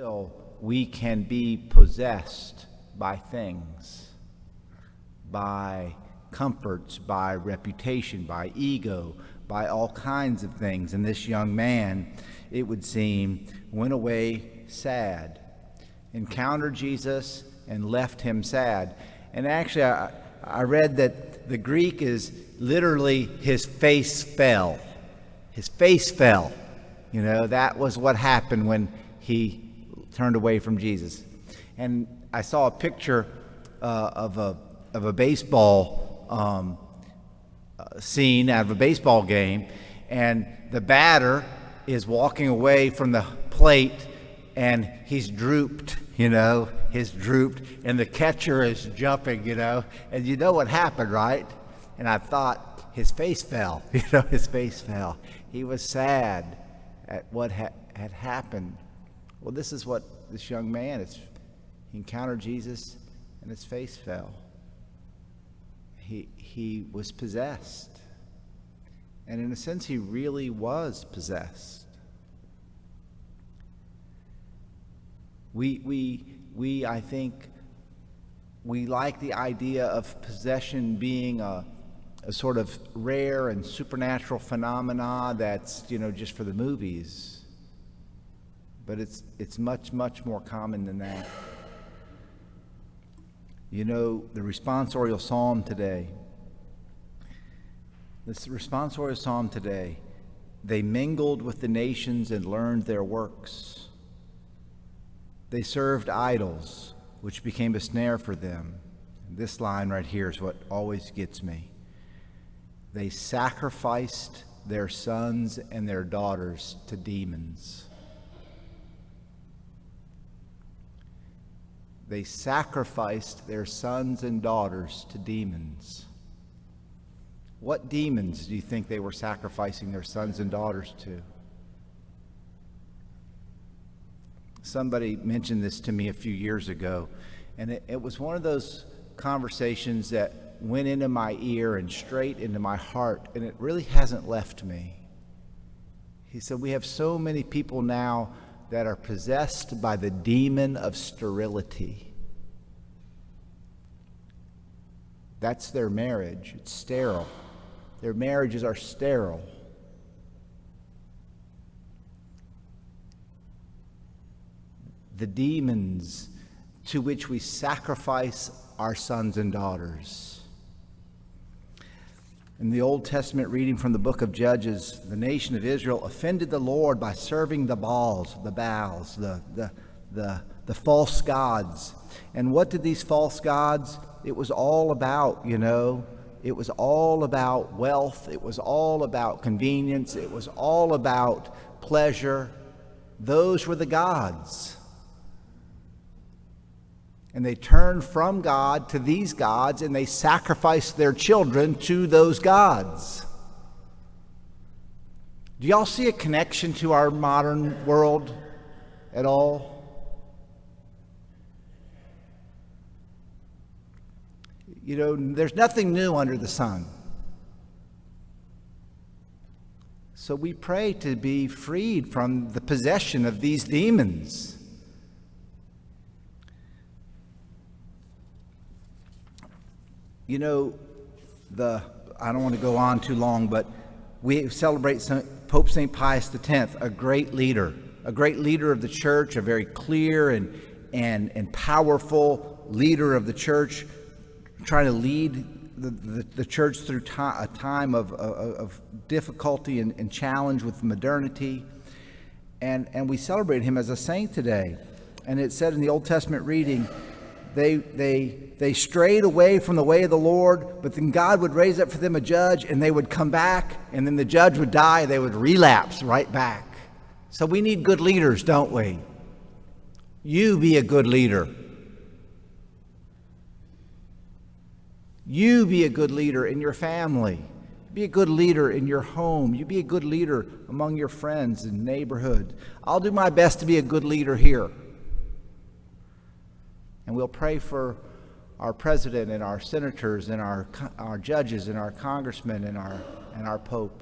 still we can be possessed by things, by comforts, by reputation, by ego, by all kinds of things. And this young man, it would seem, went away sad, encountered Jesus and left him sad. And actually, I read that the Greek is literally his face fell. His face fell. You know, that was what happened when he turned away from Jesus. And I saw a picture of a baseball scene out of a baseball game, and the batter is walking away from the plate, and he's drooped, he's drooped, and the catcher is jumping, and you know what happened, right? And I thought, his face fell, his face fell. He was sad at what had happened. Well, this is what this young man, he encountered Jesus, and his face fell. He was possessed. And in a sense, he really was possessed. I think, we like the idea of possession being a sort of rare and supernatural phenomena that's, just for the movies. But it's much, much more common than that. The responsorial psalm today, they mingled with the nations and learned their works. They served idols, which became a snare for them. And this line right here is what always gets me. They sacrificed their sons and their daughters to demons. They sacrificed their sons and daughters to demons. What demons do you think they were sacrificing their sons and daughters to? Somebody mentioned this to me a few years ago, and it was one of those conversations that went into my ear and straight into my heart, and it really hasn't left me. He said, we have so many people now that are possessed by the demon of sterility. That's their marriage. It's sterile. Their marriages are sterile. The demons to which we sacrifice our sons and daughters. In the Old Testament reading from the book of Judges, the nation of Israel offended the Lord by serving the Baals, the false gods. And what did these false gods? It was all about, it was all about wealth. It was all about convenience. It was all about pleasure. Those were the gods. And they turned from God to these gods, and they sacrificed their children to those gods. Do y'all see a connection to our modern world at all? There's nothing new under the sun. So we pray to be freed from the possession of these demons. I don't want to go on too long, but we celebrate Pope St. Pius X, a great leader of the church, a very clear and powerful leader of the church, trying to lead the church through a time of difficulty and challenge with modernity. And we celebrate him as a saint today. And it said in the Old Testament reading, they strayed away from the way of the Lord, but then God would raise up for them a judge, and they would come back, and then the judge would die, and they would relapse right back. So we need good leaders, don't we? You be a good leader. You be a good leader in your family. Be a good leader in your home. You be a good leader among your friends and neighborhood. I'll do my best to be a good leader here. And we'll pray for our president and our senators and our judges and our congressmen and our pope.